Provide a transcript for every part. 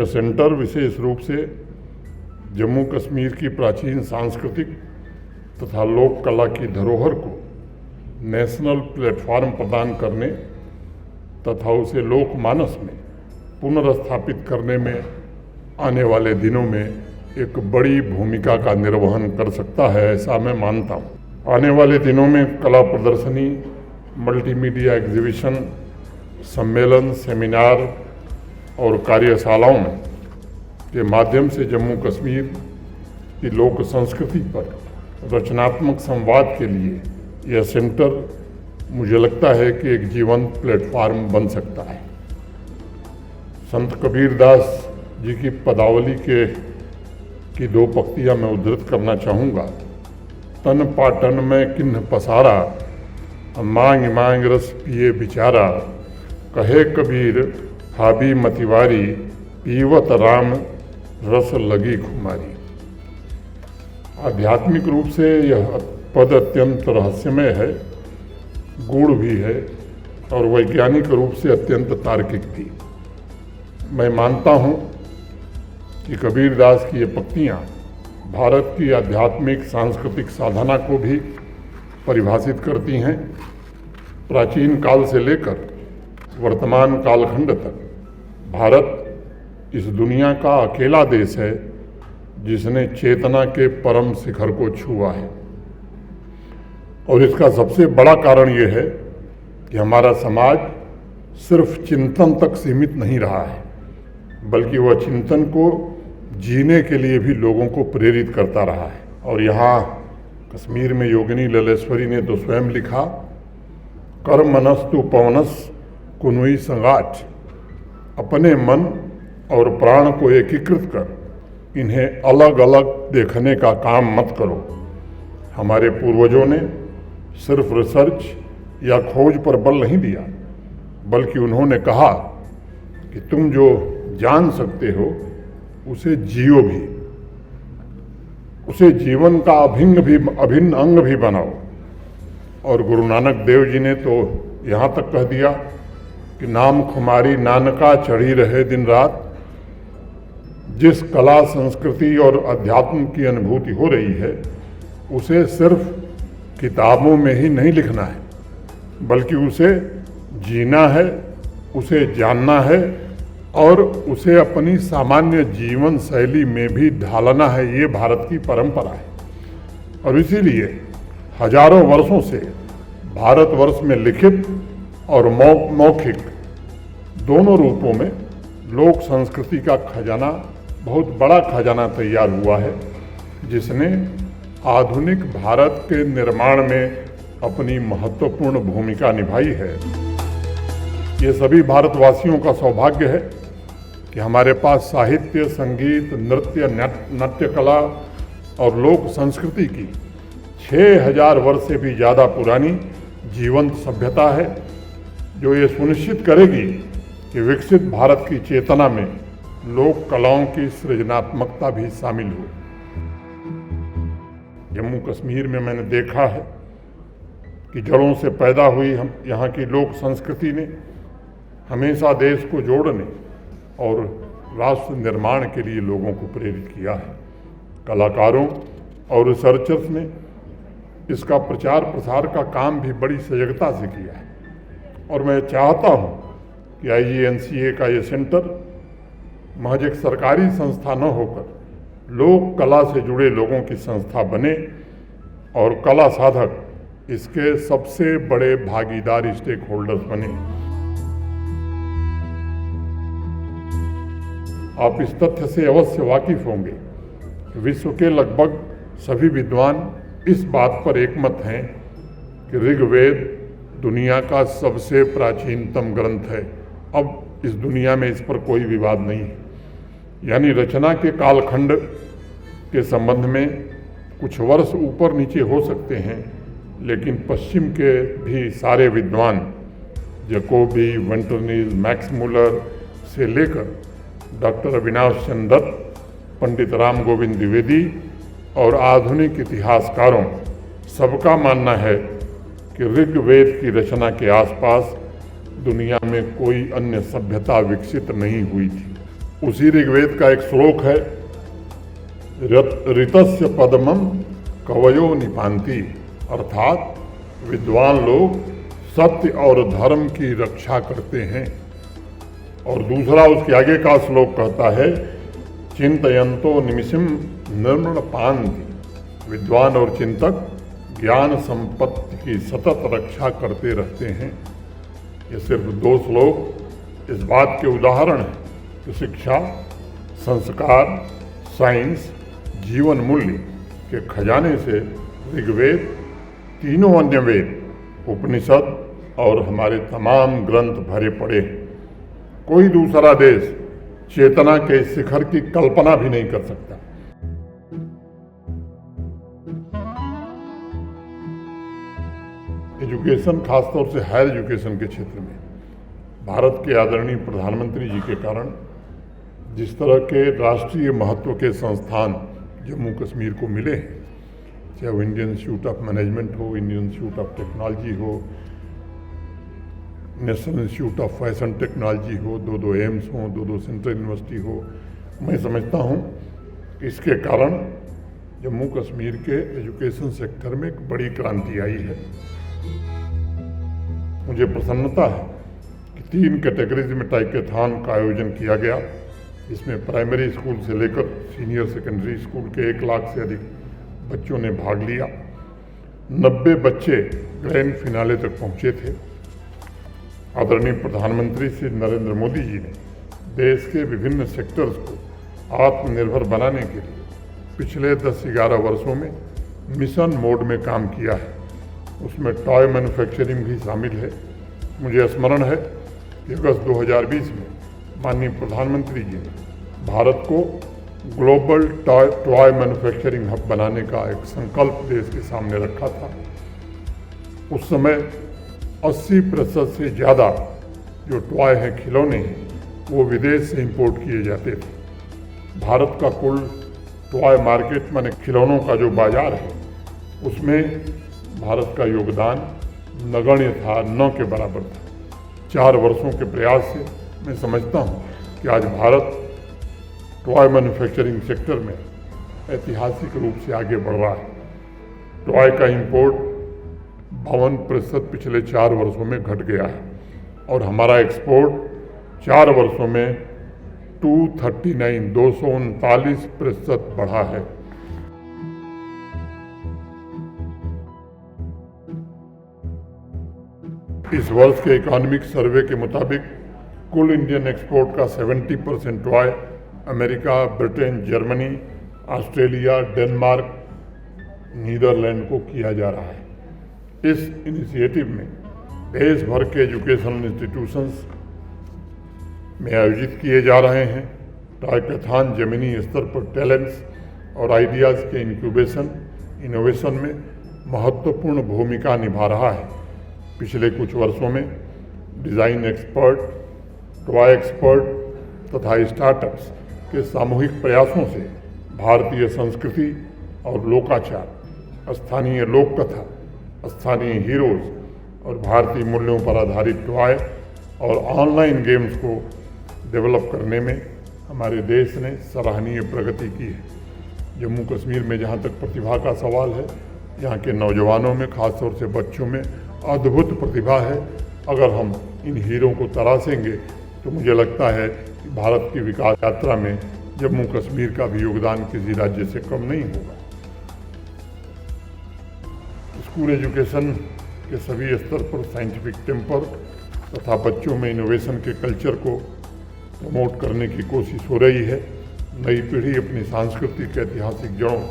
यह सेंटर विशेष रूप से जम्मू कश्मीर की प्राचीन सांस्कृतिक तथा लोक कला की धरोहर को नेशनल प्लेटफॉर्म प्रदान करने तथा उसे लोकमानस में पुनर्स्थापित करने में आने वाले दिनों में एक बड़ी भूमिका का निर्वहन कर सकता है, ऐसा मैं मानता हूँ। आने वाले दिनों में कला प्रदर्शनी, मल्टीमीडिया एग्जीबिशन, सम्मेलन, सेमिनार और कार्यशालाओं के माध्यम से जम्मू कश्मीर की लोक संस्कृति पर रचनात्मक संवाद के लिए यह सेंटर मुझे लगता है कि एक जीवंत प्लेटफॉर्म बन सकता है। संत कबीरदास जी की पदावली की दो पंक्तियां मैं उद्धृत करना चाहूँगा। तन पाटन में किन्ह पसारा, मांग मांग रस पिए बिचारा, कहे कबीर हाबी मतिवारी, पीवत राम रस लगी खुमारी। आध्यात्मिक रूप से यह पद अत्यंत रहस्यमय है, गूढ़ भी है और वैज्ञानिक रूप से अत्यंत तार्किक भी। मैं मानता हूँ कि कबीरदास की ये पंक्तियाँ भारत की आध्यात्मिक सांस्कृतिक साधना को भी परिभाषित करती हैं। प्राचीन काल से लेकर वर्तमान कालखंड तक भारत इस दुनिया का अकेला देश है जिसने चेतना के परम शिखर को छुआ है। और इसका सबसे बड़ा कारण ये है कि हमारा समाज सिर्फ चिंतन तक सीमित नहीं रहा है, बल्कि वह चिंतन को जीने के लिए भी लोगों को प्रेरित करता रहा है। और यहाँ कश्मीर में योगिनी ललेश्वरी ने तो स्वयं लिखा, कर मनस्तु पवनस कुनुई संगाट, अपने मन और प्राण को एकीकृत कर इन्हें अलग अलग देखने का काम मत करो। हमारे पूर्वजों ने सिर्फ रिसर्च या खोज पर बल नहीं दिया, बल्कि उन्होंने कहा कि तुम जो जान सकते हो उसे जियो भी, उसे जीवन का अभिन्न अंग भी बनाओ। और गुरु नानक देव जी ने तो यहाँ तक कह दिया कि नाम खुमारी नानका चढ़ी रहे दिन रात। जिस कला, संस्कृति और अध्यात्म की अनुभूति हो रही है उसे सिर्फ किताबों में ही नहीं लिखना है, बल्कि उसे जीना है, उसे जानना है और उसे अपनी सामान्य जीवन शैली में भी ढालना है। ये भारत की परंपरा है और इसीलिए हजारों वर्षों से भारतवर्ष में लिखित और मौखिक दोनों रूपों में लोक संस्कृति का खजाना, बहुत बड़ा खजाना तैयार हुआ है, जिसने आधुनिक भारत के निर्माण में अपनी महत्वपूर्ण भूमिका निभाई है। ये सभी भारतवासियों का सौभाग्य है कि हमारे पास साहित्य, संगीत, नृत्य, नाट्य कला और लोक संस्कृति की 6000 वर्ष से भी ज़्यादा पुरानी जीवंत सभ्यता है, जो ये सुनिश्चित करेगी कि विकसित भारत की चेतना में लोक कलाओं की सृजनात्मकता भी शामिल हो। जम्मू कश्मीर में मैंने देखा है कि जड़ों से पैदा हुई यहाँ की लोक संस्कृति ने हमेशा देश को जोड़ने और राष्ट्र निर्माण के लिए लोगों को प्रेरित किया है। कलाकारों और रिसर्चर्स ने इसका प्रचार प्रसार का काम भी बड़ी सजगता से किया है और मैं चाहता हूँ कि IGNCA का ये सेंटर महज एक सरकारी संस्था न होकर लोक कला से जुड़े लोगों की संस्था बने और कला साधक इसके सबसे बड़े भागीदार स्टेक होल्डर्स बने। आप इस तथ्य से अवश्य वाकिफ होंगे कि विश्व के लगभग सभी विद्वान इस बात पर एकमत हैं कि ऋग्वेद दुनिया का सबसे प्राचीनतम ग्रंथ है। अब इस दुनिया में इस पर कोई विवाद नहीं है। यानी रचना के कालखंड के संबंध में कुछ वर्ष ऊपर नीचे हो सकते हैं, लेकिन पश्चिम के भी सारे विद्वान जैकोबी, वेंटरनीज, मैक्स मुलर से लेकर डॉक्टर अविनाश चंद्र दत्त, पंडित राम गोविंद द्विवेदी और आधुनिक इतिहासकारों सबका मानना है कि ऋग्वेद की रचना के आसपास दुनिया में कोई अन्य सभ्यता विकसित नहीं हुई थी। उसी ऋग्वेद का एक श्लोक है, ऋतस्य पद्मम कवयो निपांति, अर्थात विद्वान लोग सत्य और धर्म की रक्षा करते हैं। और दूसरा उसके आगे का श्लोक कहता है, चिंतयंतो निमिषम निर्मल पांति, विद्वान और चिंतक ज्ञान संपत्ति की सतत रक्षा करते रहते हैं। ये सिर्फ दो श्लोक इस बात के उदाहरण हैं कि शिक्षा, संस्कार, साइंस, जीवन मूल्य के खजाने से ऋग्वेद, तीनों अन्य वेद, उपनिषद और हमारे तमाम ग्रंथ भरे पड़े हैं। कोई दूसरा देश चेतना के शिखर की कल्पना भी नहीं कर सकता। एजुकेशन, खासतौर से हायर एजुकेशन के क्षेत्र में भारत के आदरणीय प्रधानमंत्री जी के कारण जिस तरह के राष्ट्रीय महत्व के संस्थान जम्मू कश्मीर को मिले हैं, चाहे वो इंडियन इंस्टीट्यूट ऑफ मैनेजमेंट हो, इंडियन इंस्टीट्यूट ऑफ टेक्नोलॉजी हो, national institute of fashion technology हो, दो एम्स हो, दो सेंट्रल यूनिवर्सिटी हो, मैं समझता हूँ कि इसके कारण जम्मू कश्मीर के एजुकेशन सेक्टर में एक बड़ी क्रांति आई है। मुझे प्रसन्नता है कि 3 कैटेगरीज में टाइकेथॉन का आयोजन किया गया। इसमें प्राइमरी स्कूल से लेकर सीनियर सेकेंडरी स्कूल के 1 लाख से अधिक बच्चों ने भाग लिया। 90 बच्चे ग्रैंड फिनाले तक पहुंचे थे। आदरणीय प्रधानमंत्री श्री नरेंद्र मोदी जी ने देश के विभिन्न सेक्टर्स को आत्मनिर्भर बनाने के लिए पिछले 10-11 वर्षों में मिशन मोड में काम किया है। उसमें टॉय मैन्युफैक्चरिंग भी शामिल है। मुझे स्मरण है कि अगस्त 2020 में माननीय प्रधानमंत्री जी ने भारत को ग्लोबल टॉय मैन्युफैक्चरिंग हब बनाने का एक संकल्प देश के सामने रखा था। उस समय 80% से ज़्यादा जो टॉय हैं, खिलौने हैं, वो विदेश से इंपोर्ट किए जाते थे। भारत का कुल टॉय मार्केट माने खिलौनों का जो बाजार है, उसमें भारत का योगदान नगण्य था, न के बराबर था। 4 वर्षों के प्रयास से मैं समझता हूँ कि आज भारत टॉय मैन्युफैक्चरिंग सेक्टर में ऐतिहासिक रूप से आगे बढ़ रहा है। टॉय का इंपोर्ट 52% पिछले 4 वर्षों में घट गया है और हमारा एक्सपोर्ट 4 वर्षों में 239% बढ़ा है। इस वर्ष के इकोनॉमिक सर्वे के मुताबिक कुल इंडियन एक्सपोर्ट का 70% toy America, Britain, Germany, Australia, Denmark, Netherland को किया जा रहा है। इस इनिशिएटिव में देश भर के एजुकेशनल इंस्टीट्यूशंस में आयोजित किए जा रहे हैं। टाइकेथॉन जमीनी स्तर पर टैलेंट्स और आइडियाज़ के इनोवेशन में महत्वपूर्ण भूमिका निभा रहा है। पिछले कुछ वर्षों में डिज़ाइन एक्सपर्ट, टॉय एक्सपर्ट तथा स्टार्टअप्स के सामूहिक प्रयासों से भारतीय संस्कृति और लोकाचार, स्थानीय लोक कथा, स्थानीय हीरोज़ और भारतीय मूल्यों पर आधारित टॉय और ऑनलाइन गेम्स को डेवलप करने में हमारे देश ने सराहनीय प्रगति की है। जम्मू कश्मीर में जहाँ तक प्रतिभा का सवाल है, यहाँ के नौजवानों में, खासतौर से बच्चों में अद्भुत प्रतिभा है। अगर हम इन हीरों को तराशेंगे तो मुझे लगता है कि भारत की विकास यात्रा में जम्मू कश्मीर का भी योगदान किसी राज्य से कम नहीं होगा। स्कूल एजुकेशन के सभी स्तर पर साइंटिफिक टेम्पर तथा बच्चों में इनोवेशन के कल्चर को प्रमोट करने की कोशिश हो रही है। नई पीढ़ी अपनी सांस्कृतिक ऐतिहासिक जड़ों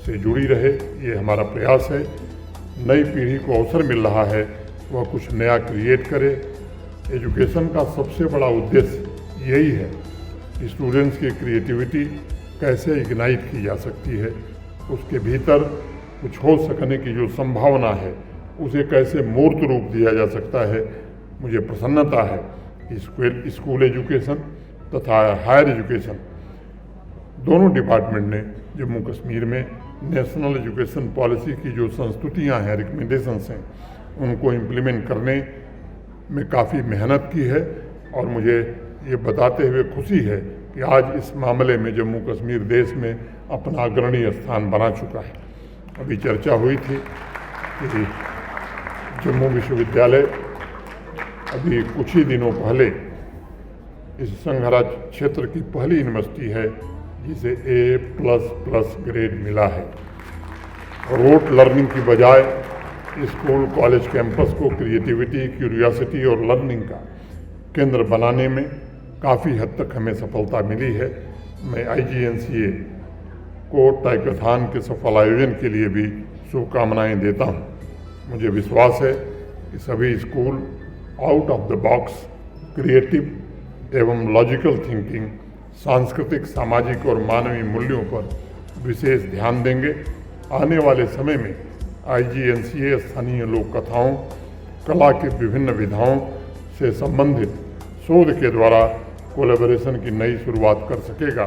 से जुड़ी रहे, ये हमारा प्रयास है। नई पीढ़ी को अवसर मिल रहा है, वह कुछ नया क्रिएट करे। एजुकेशन का सबसे बड़ा उद्देश्य यही है कि स्टूडेंट्स की क्रिएटिविटी कैसे इग्नाइट की जा सकती है, उसके भीतर कुछ हो सकने की जो संभावना है उसे कैसे मूर्त रूप दिया जा सकता है। मुझे प्रसन्नता है कि स्कूल एजुकेशन तथा हायर एजुकेशन दोनों डिपार्टमेंट ने जम्मू कश्मीर में नेशनल एजुकेशन पॉलिसी की जो संस्तुतियाँ हैं, रिकमेंडेशंस हैं, उनको इम्प्लीमेंट करने में काफ़ी मेहनत की है। और मुझे ये बताते हुए खुशी है कि आज इस मामले में जम्मू कश्मीर देश में अपना अग्रणी स्थान बना चुका है। अभी चर्चा हुई थी कि जम्मू विश्वविद्यालय अभी कुछ ही दिनों पहले इस संघराज क्षेत्र की पहली यूनिवर्सिटी है जिसे A++ ग्रेड मिला है। रोट लर्निंग की बजाय स्कूल कॉलेज कैंपस को क्रिएटिविटी, क्यूरियोसिटी और लर्निंग का केंद्र बनाने में काफ़ी हद तक हमें सफलता मिली है। मैं IGNCA को टाइकाथॉन के सफल आयोजन के लिए भी शुभकामनाएं देता हूं। मुझे विश्वास है कि सभी school out of the box creative एवं लॉजिकल थिंकिंग, सांस्कृतिक, सामाजिक और मानवीय मूल्यों पर विशेष ध्यान देंगे। आने वाले समय में IGNCA स्थानीय लोक कथाओं, कला की विभिन्न विधाओं से संबंधित शोध के द्वारा कोलैबोरेशन की नई शुरुआत कर सकेगा।